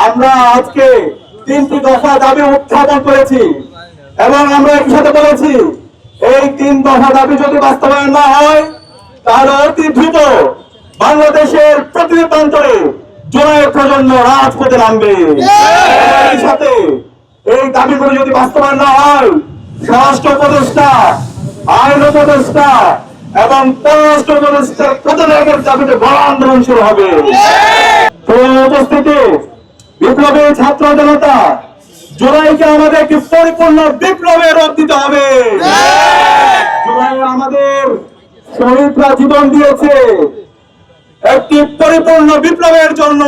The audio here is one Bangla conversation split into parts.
আমরা আজকে 3টি দফা দাবি উত্থাপন করেছি এবং আমরা একসাথে বলেছি এই 3 দফা দাবি যদি বাস্তবায়ন না হয় তাহলে অতি দ্রুত বাংলাদেশের প্রতিটি প্রান্তরে জুলাইয়ের প্রজন্ম রাজপথে নামবে। এই সাথে এই দাবিগুলো যদি বাস্তবায়ন না হয় স্বরাষ্ট্র উপদেষ্টা, আইন উপদেষ্টা এবং পররাষ্ট্র উপদেষ্টার পদত্যাগের দাবিতে বড় আন্দোলন শুরু হবে। উপস্থিতি বিপ্লবী ছাত্র জনতা, জুলাইকে আমাদের একটি পরিপূর্ণ বিপ্লবের রূপ দিতে হবে। জুলাই আমাদের শহীদরা জীবন দিয়েছে একটি পরিপূর্ণ বিপ্লবের জন্য,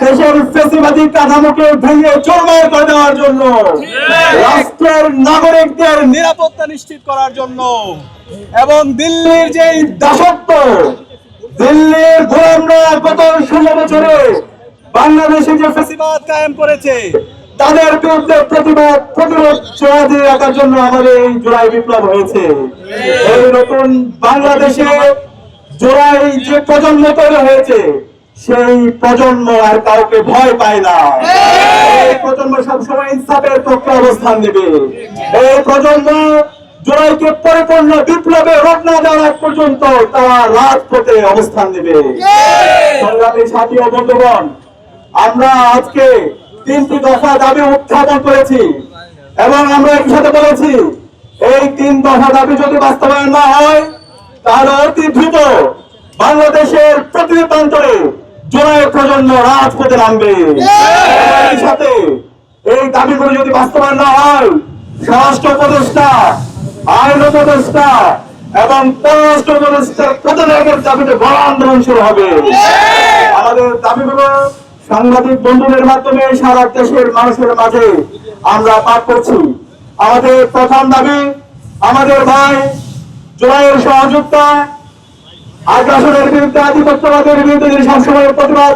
দেশের ফ্যাসিবাদী কাঠামোকে ভেঙে চুরমার করে দেওয়ার জন্য, রাষ্ট্রের নাগরিকদের নিরাপত্তা নিশ্চিত করার জন্য এবং দিল্লির যে দাসত্ব, দিল্লির গোলামরা গত 16 বছরে বাংলাদেশে যে ফ্যাসিবাদ কায়েম করেছে তাদের বিরুদ্ধে প্রতিরোধ চড়াতে রাখার জন্য আমাদের এই জুলাই বিপ্লব হয়েছে। এই নতুন বাংলাদেশে জুলাই যে প্রজন্ম তৈরি হয়েছে সেই প্রজন্ম আর কাউকে ভয় পায় না। এই প্রজন্ম সবসময় ইনসাফের পক্ষে অবস্থান নেবে। এই প্রজন্ম জুলাইকে পরিপূর্ণ বিপ্লবে রূপ না দেওয়ার পর্যন্ত তারা রাজপথে অবস্থান নেবে। সংগ্রামী সাথী ও বন্ধুগণ, আমরা আজকে 3টি দফা দাবি উত্থাপন করেছি এবং আমরা একসাথে বলেছি এই 3 দফা দাবি যদি বাস্তবায়ন না হয় তাহলে অতি দ্রুত বাংলাদেশের প্রতিটি প্রান্তরে জুলাইয়ের প্রজন্ম রাজপথে নামবে। এই সাথে এই দাবিগুলো যদি বাস্তবায়ন না হয় স্বরাষ্ট্র উপদেষ্টা, আইন উপদেষ্টা এবং পররাষ্ট্র উপদেষ্টার পদত্যাগের দাবিতে বড় আন্দোলন শুরু হবে। আমাদের দাবিগুলো সাংবাদিক বন্ধুদের মাধ্যমে সারা দেশের মানুষের মাঝে আমরা পাঠ করছি। আমাদের প্রথম দাবি, আমাদের ভাই জুলাইয়ের সহযোগিতা, আগ্রাসনের বিরুদ্ধে, আধিপত্যবাদের বিরুদ্ধে যিনি সবসময়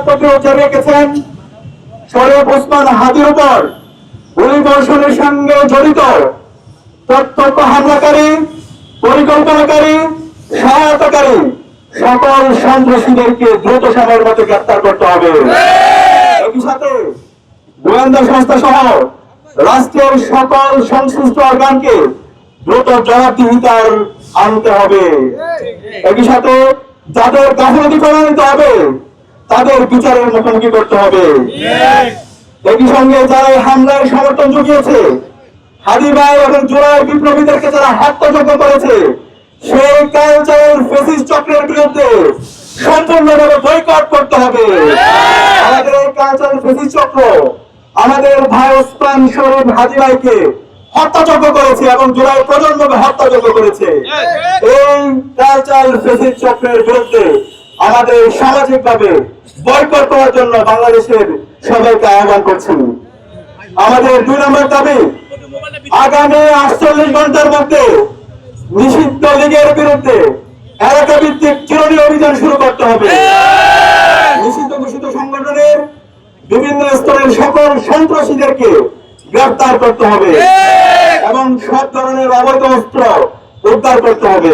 প্রতিরোধ জানিয়ে গেছেন, শরীফ ওসমান হাদির উপর গুলিবর্ষণের সঙ্গে জড়িত প্রত্যক্ষ হামলাকারী, পরিকল্পনাকারী, সহায়তাকারী সকল সন্ত্রাসীদেরকে দ্রুত সময়ের মধ্যে গ্রেফতার করতে হবে। একই সাথে গোয়েন্দা সংস্থা সহ রাষ্ট্রের সকল সংশ্লিষ্ট অর্গানকে দ্রুত জবাবদিহিতার আনতে হবে। একই সাথে যাদের গাফিলতি প্রমাণিত হবে তাদের বিচারের মুখোমুখি করতে হবে। একই সঙ্গে যারা হামলার সমর্থন জুগিয়েছে, হাদি ভাই এবং জুলাই বিপ্লবীদেরকে যারা হত্যাযজ্ঞ করেছে, সেই কালচারাল ফ্যাসিস্ট চক্রের বিরুদ্ধে সম্পূর্ণভাবে বয়কট করতে হবে। আমাদের এই কালচারাল ফ্যাসিস্ট চক্র আমাদের ভাই ওসমান শরীফ হাদি ভাইকে হত্যাযজ্ঞ করেছে এবং জুলাই প্রজন্মকে হত্যাযজ্ঞ করেছে। এই কালচারাল ফ্যাসিস্ট চক্রের বিরুদ্ধে আমাদের সামাজিকভাবে বয়কট করার জন্য বাংলাদেশের সবাইকে আহ্বান করছি। আমাদের 2 নম্বর দাবি, আগামী 48 ঘন্টার মধ্যে নিষিদ্ধ লীগের বিরুদ্ধে এলাকা ভিত্তিক চিরুনি অভিযান শুরু করতে হবে। নিষিদ্ধ ঘোষিত সংগঠনের বিভিন্ন স্তরের সকল সন্ত্রাসীদেরকে গ্রেফতার করতে হবে এবং সব ধরনের অবৈধ অস্ত্র উদ্ধার করতে হবে।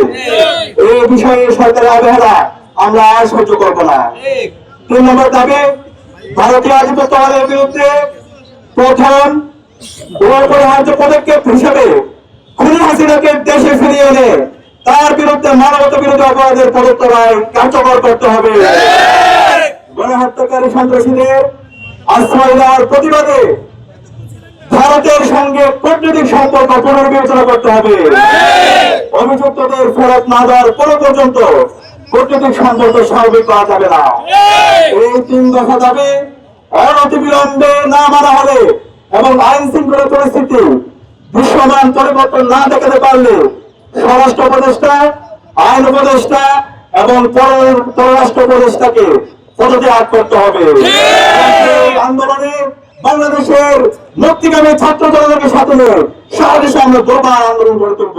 এই বিষয়ে সরকারের অবহেলা আমরা আর সহ্য করব না। 3 নম্বর দাবি, ভারতীয় আধিপত্যবাদের বিরুদ্ধে প্রথম অপরিহার্য পদক্ষেপ হিসেবে খুনি হাসিনাকে দেশে ফিরিয়ে এনে তার বিরুদ্ধে মানবতা বিরোধী অপরাধের প্রদত্ত রায় কার্যকর করতে হবে। গণহত্যাকারী সন্ত্রাসীদের আশ্রয় দেওয়ার প্রতিবাদে ভারতের সঙ্গে কূটনৈতিক সম্পর্ক পুনর্বিবেচনা করতে হবে। অভিযুক্তদের ফেরত না দেওয়ার পর্যন্ত কূটনৈতিক সম্পর্ক স্বাভাবিক করা যাবে না। এই 3 দফা দাবি অনতিবিলম্বে না মানা হলে এবং আইন শৃঙ্খলা পরিস্থিতি দৃশ্যমান পরিবর্তন না দেখাতে পারলে স্বরাষ্ট্র উপদেষ্টা, আইন উপদেষ্টা এবং পররাষ্ট্র উপদেষ্টাকে পদত্যাগ করতে হবে। আন্দোলনে বাংলাদেশের মুক্তিকামী ছাত্র জনতাকে সাথে নিয়ে সারা দেশে আমরা দুর্বার আন্দোলন গড়ে তুলব।